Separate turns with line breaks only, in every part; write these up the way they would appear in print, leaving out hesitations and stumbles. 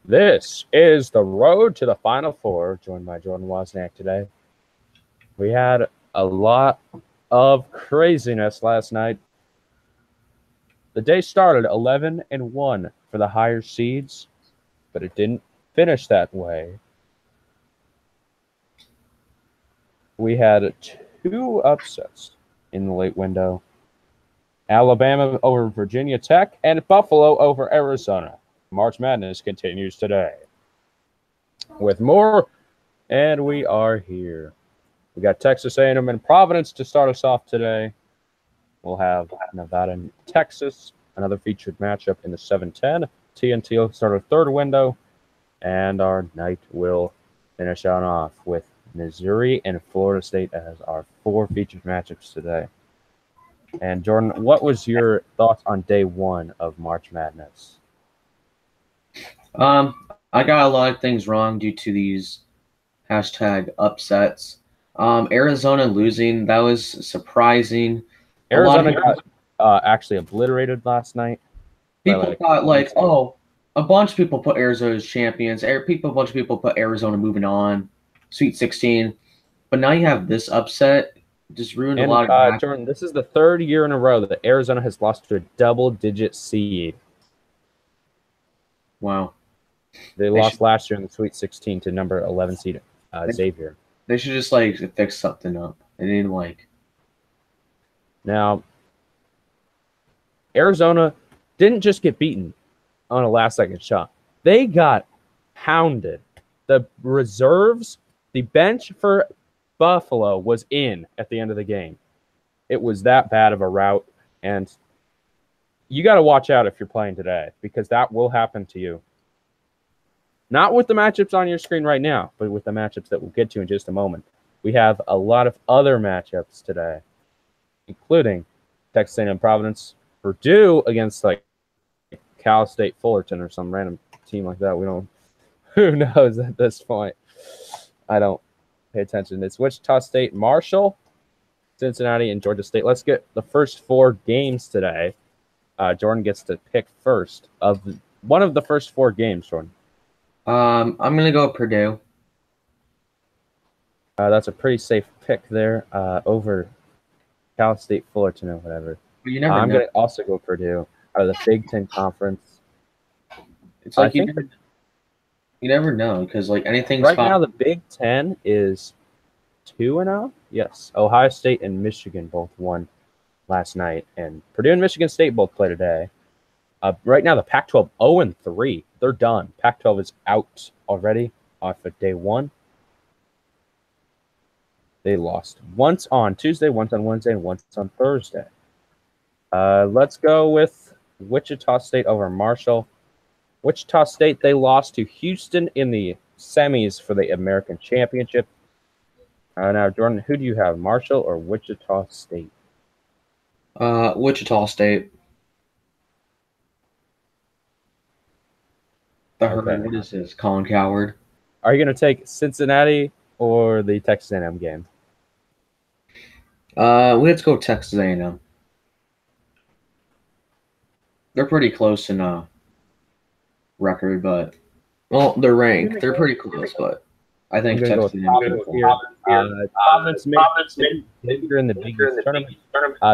This is the road to the Final Four, joined by Jordan Wozniak today. We had a lot of craziness last night. The day started 11-1 for the higher seeds, but it didn't finish that way. We had two upsets in the late window. Alabama over Virginia Tech and Buffalo over Arizona. March Madness continues today. With more, and we are here. We got Texas A&M and Providence to start us off today. We'll have Nevada and Texas, another featured matchup in the 7-10. TNT will start our third window, and our night will finish on off with Missouri and Florida State as our four featured matchups today. And Jordan, what was your thoughts on day one of March Madness?
I got a lot of things wrong due to these hashtag upsets. Arizona losing, that was surprising.
Arizona got actually obliterated last night.
People thought a bunch of people put Arizona as champions. A bunch of people put Arizona moving on, Sweet 16. But now you have this upset, just ruined a lot of.
Jordan, this is the third year in a row that Arizona has lost to a double-digit seed.
Wow.
They lost last year in the Sweet 16 to number 11 seed Xavier.
They should just fix something up. They didn't
Now, Arizona didn't just get beaten on a last-second shot. They got pounded. The reserves, the bench for Buffalo was in at the end of the game. It was that bad of a rout, and you got to watch out if you're playing today because that will happen to you. Not with the matchups on your screen right now, but with the matchups that we'll get to in just a moment. We have a lot of other matchups today, including Texas A&M Providence, Purdue against Cal State Fullerton or some random team like that. We don't. Who knows at this point? I don't pay attention. It's Wichita State, Marshall, Cincinnati, and Georgia State. Let's get the first four games today. Jordan gets to pick first of one of the first four games. Jordan.
I'm gonna go Purdue.
That's a pretty safe pick there over Cal State Fullerton or whatever. I'm going to also go Purdue out of the Big Ten Conference.
It's you never know because anything's
right now the Big Ten is 2-0. Yes, Ohio State and Michigan both won last night, and Purdue and Michigan State both play today. Right now the Pac-12 0-3. They're done. Pac-12 is out already off of day one. They lost once on Tuesday, once on Wednesday, and once on Thursday. Let's go with Wichita State over Marshall. Wichita State, they lost to Houston in the semis for the American Championship. Now, Jordan, who do you have, Marshall or Wichita State?
Wichita State. Okay. What is this, Colin Coward?
Are you going to take Cincinnati or the Texas A&M game?
Let's go Texas A&M. They're pretty close in record, but they're ranked. They're pretty close, but I think Texas A&M.
Providence made in the Big East tournament.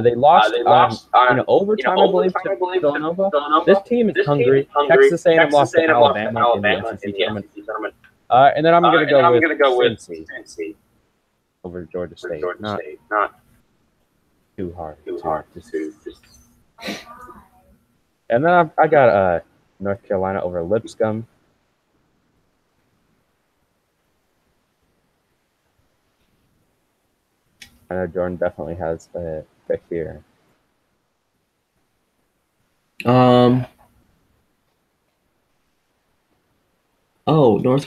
They lost in overtime, I believe, to Villanova. This team is hungry. Texas A&M lost to Alabama in the SEC tournament. And then I'm going to go with Cincy over Georgia State. Not too hard. And then I got North Carolina over Lipscomb. I know Jordan definitely has a pick here.
North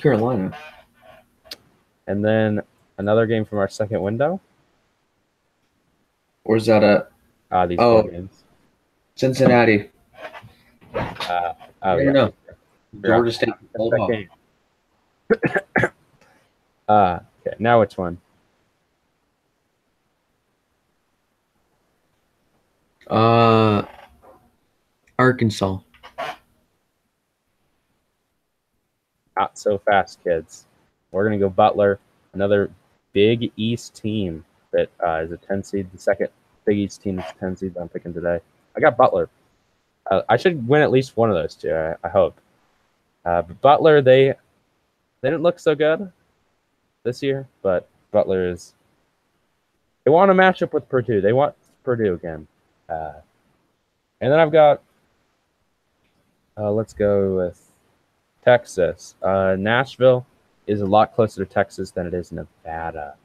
Carolina.
And then another game from our second window.
Where's that at?
These four games.
Cincinnati.
No.
Georgia State.
Okay, now which one?
Arkansas.
Not so fast, kids. We're going to go Butler, another Big East team that is a 10 seed, the second Big East team that's 10 seed that I'm picking today. I got Butler. I should win at least one of those two, I hope. But Butler, they didn't look so good this year, but Butler is. They want to match up with Purdue. They want Purdue again. And then I've got. Let's go with Texas. Nashville is a lot closer to Texas than it is Nevada.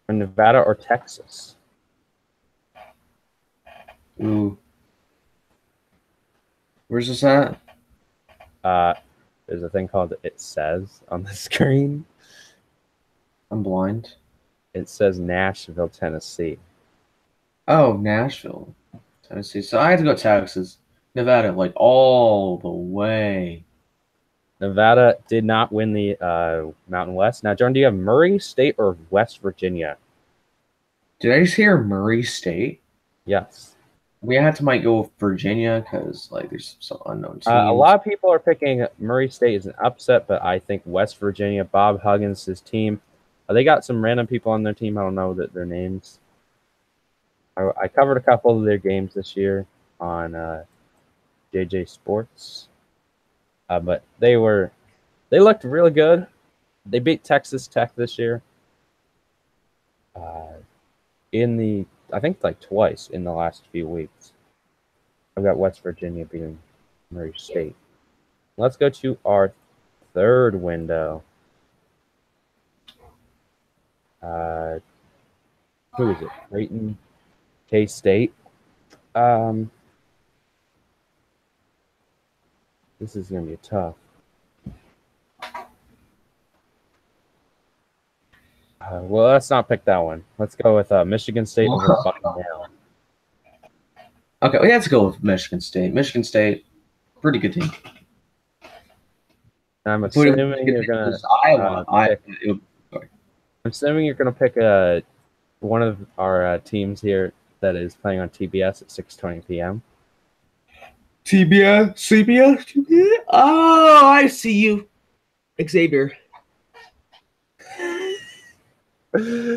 Or Nevada or Texas.
Ooh. Where's this at?
There's a thing called It Says on the screen.
I'm blind.
It says Nashville, Tennessee.
Oh, Nashville, Tennessee. So I had to go Texas. Nevada, like all the way.
Nevada did not win the Mountain West. Now, Jordan, do you have Murray State or West Virginia?
Did I just hear Murray State?
Yes.
We had to might go with Virginia because like there's some unknown teams.
A lot of people are picking Murray State as an upset, but I think West Virginia, Bob Huggins' team, they got some random people on their team. I don't know their names. I covered a couple of their games this year on JJ Sports, but they looked really good. They beat Texas Tech this year. I think like twice in the last few weeks. I've got West Virginia beating Murray State. Let's go to our third window. Who is it? Creighton, K-State. This is going to be tough. Well, let's not pick that one. Let's go with Michigan State over Bucknell.
Okay, we have to go with Michigan State. Michigan State, pretty good team.
I'm assuming you're gonna. I'm assuming you're gonna pick one of our teams here that is playing on TBS at 6:20 p.m.
TBS, CBS. Oh, I see you, Xavier.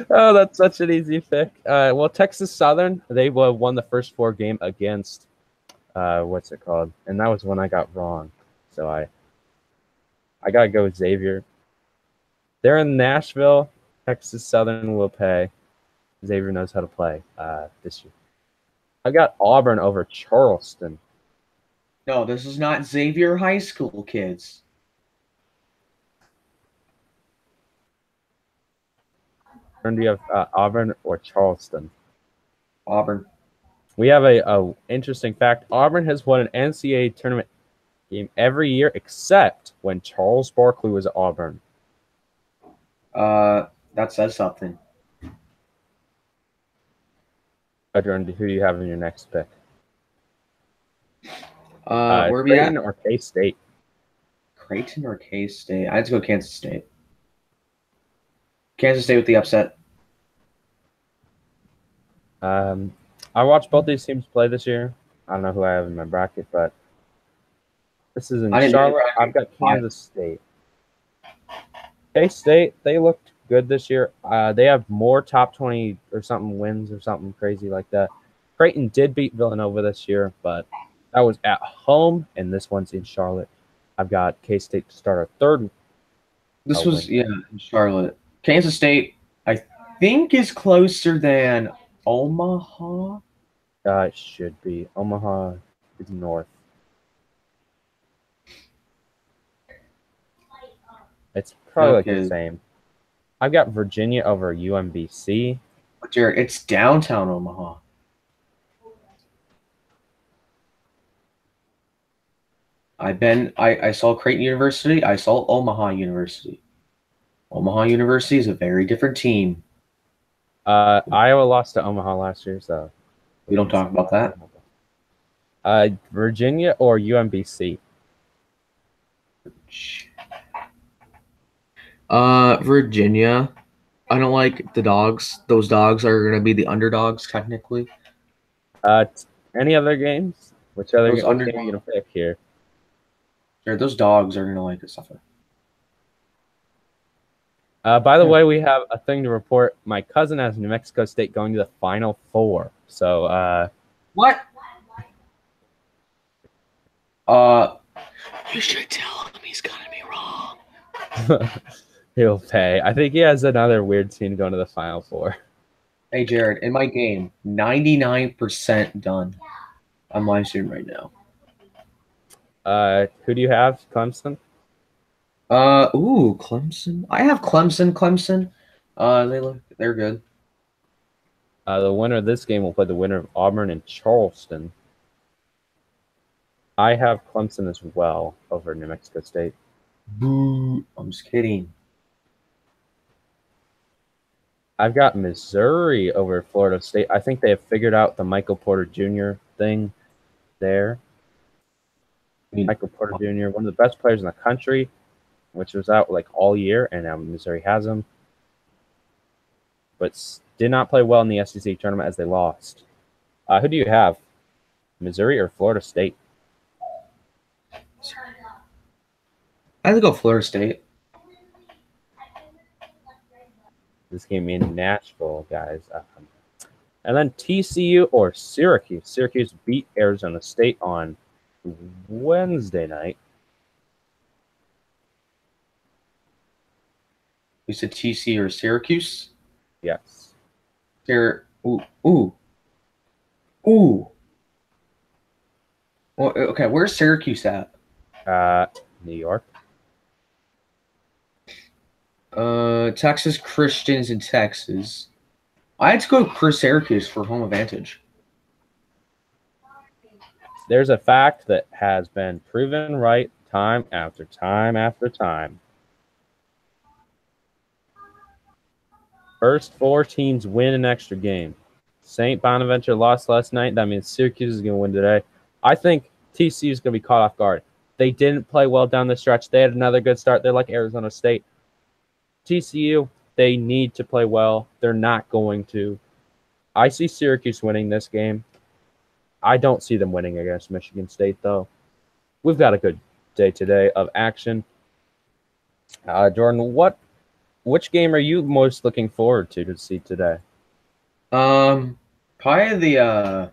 Oh, that's such an easy pick. Well, Texas Southern, they won the first 4 games against what's it called? And that was when I got wrong. So I gotta go with Xavier. They're in Nashville. Texas Southern will pay. Xavier knows how to play this year. I got Auburn over Charleston.
No, this is not Xavier High School, kids.
Do you have Auburn or Charleston?
Auburn.
We have a interesting fact. Auburn has won an NCAA tournament game every year except when Charles Barkley was at Auburn.
That says something.
Jordan, who do you have in your next pick?
Where are we at?
Creighton or K-State?
Creighton or K-State? I had to go Kansas State. Kansas State with the upset.
I watched both these teams play this year. I don't know who I have in my bracket, but this is in Charlotte. I've got Kansas State. K-State, they looked good this year. They have more top 20 or something wins or something crazy like that. Creighton did beat Villanova this year, but that was at home, and this one's in Charlotte. I've got K-State to start our third.
This was, in Charlotte. Kansas State, I think, is closer than Omaha.
It should be. Omaha is north. It's probably like the same. I've got Virginia over UMBC.
But Jared, it's downtown Omaha. I saw Creighton University. I saw Omaha University. Omaha University is a very different team.
Iowa lost to Omaha last year, so
we don't talk about that.
Virginia or UMBC?
Virginia. I don't like the dogs. Those dogs are going to be the underdogs, technically.
Any other games? Which other
Those
game are you
underdog.
gonna pick here?
Those dogs are gonna like this stuff.
By the
Yeah.
way, we have a thing to report. My cousin has New Mexico State going to the Final Four. So,
What? Uh, you should tell him he's gonna be wrong.
he'll pay. I think he has another weird team going to the Final Four.
Hey Jared, in my game, 99% done. I'm live streaming right now.
Who do you have? Clemson?
Clemson. I have Clemson. They're good.
The winner of this game will play the winner of Auburn and Charleston. I have Clemson as well over New Mexico State.
Boo. I'm just kidding.
I've got Missouri over Florida State. I think they have figured out the Michael Porter Jr. thing there. Michael Porter Jr., one of the best players in the country, which was out like all year, and now Missouri has him. But did not play well in the SEC tournament as they lost. Who do you have? Missouri or Florida State?
I have to go Florida State.
This game in Nashville, guys. And then TCU or Syracuse. Syracuse beat Arizona State on Wednesday night.
You said TC or Syracuse?
Yes.
Ooh. Well, okay, where's Syracuse at?
New York.
Texas Christians in Texas. I had to go for Syracuse for home advantage.
There's a fact that has been proven right time after time after time. First four teams win an extra game. St. Bonaventure lost last night. That means Syracuse is going to win today. I think TCU is going to be caught off guard. They didn't play well down the stretch. They had another good start. They're like Arizona State. TCU, they need to play well. They're not going to. I see Syracuse winning this game. I don't see them winning against Michigan State, though. We've got a good day today of action. Jordan, which game are you most looking forward to see today?
Probably the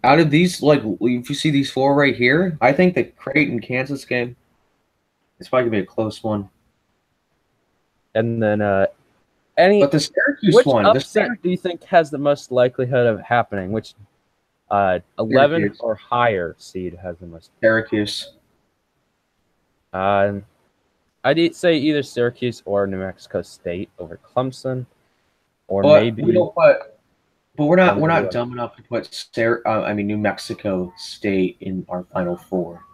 out of these, like, if you see these four right here, I think the Creighton Kansas game is probably gonna be a close one.
And then
but the Syracuse
which
one,
upset do you think has the most likelihood of happening? Which 11
Syracuse.
or higher seed has the most?
Syracuse.
I'd say either Syracuse or New Mexico State over Clemson, or maybe.
But we're not dumb enough to put New Mexico State in our Final Four.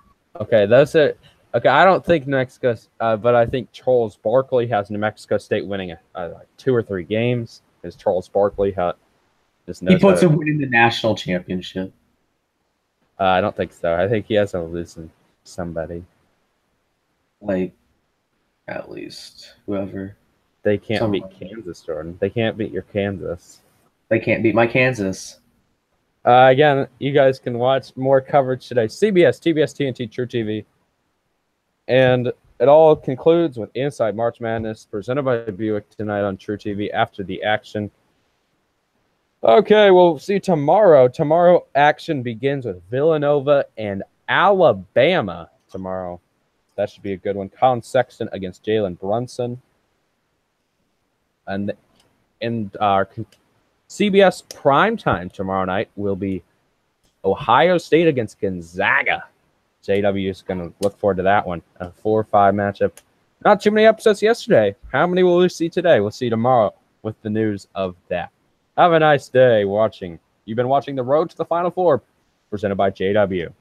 Okay, that's it. Okay, I don't think New Mexico, but I think Charles Barkley has New Mexico State winning like 2 or 3 games because Charles Barkley just knows.
He puts them winning the national championship.
I don't think so. I think he has to lose to somebody.
Like, at least whoever.
They can't beat Kansas, Jordan. They can't beat your Kansas.
They can't beat my Kansas.
Again, you guys can watch more coverage today. CBS, TBS, TNT, True TV. And it all concludes with Inside March Madness, presented by Buick tonight on True TV after the action. Okay, we'll see you tomorrow. Tomorrow, action begins with Villanova and Alabama tomorrow. That should be a good one. Colin Sexton against Jalen Brunson. And in our CBS primetime tomorrow night will be Ohio State against Gonzaga. JW is going to look forward to that one. A 4-5 matchup. Not too many upsets yesterday. How many will we see today? We'll see tomorrow with the news of that. Have a nice day watching. You've been watching The Road to the Final Four, presented by JW.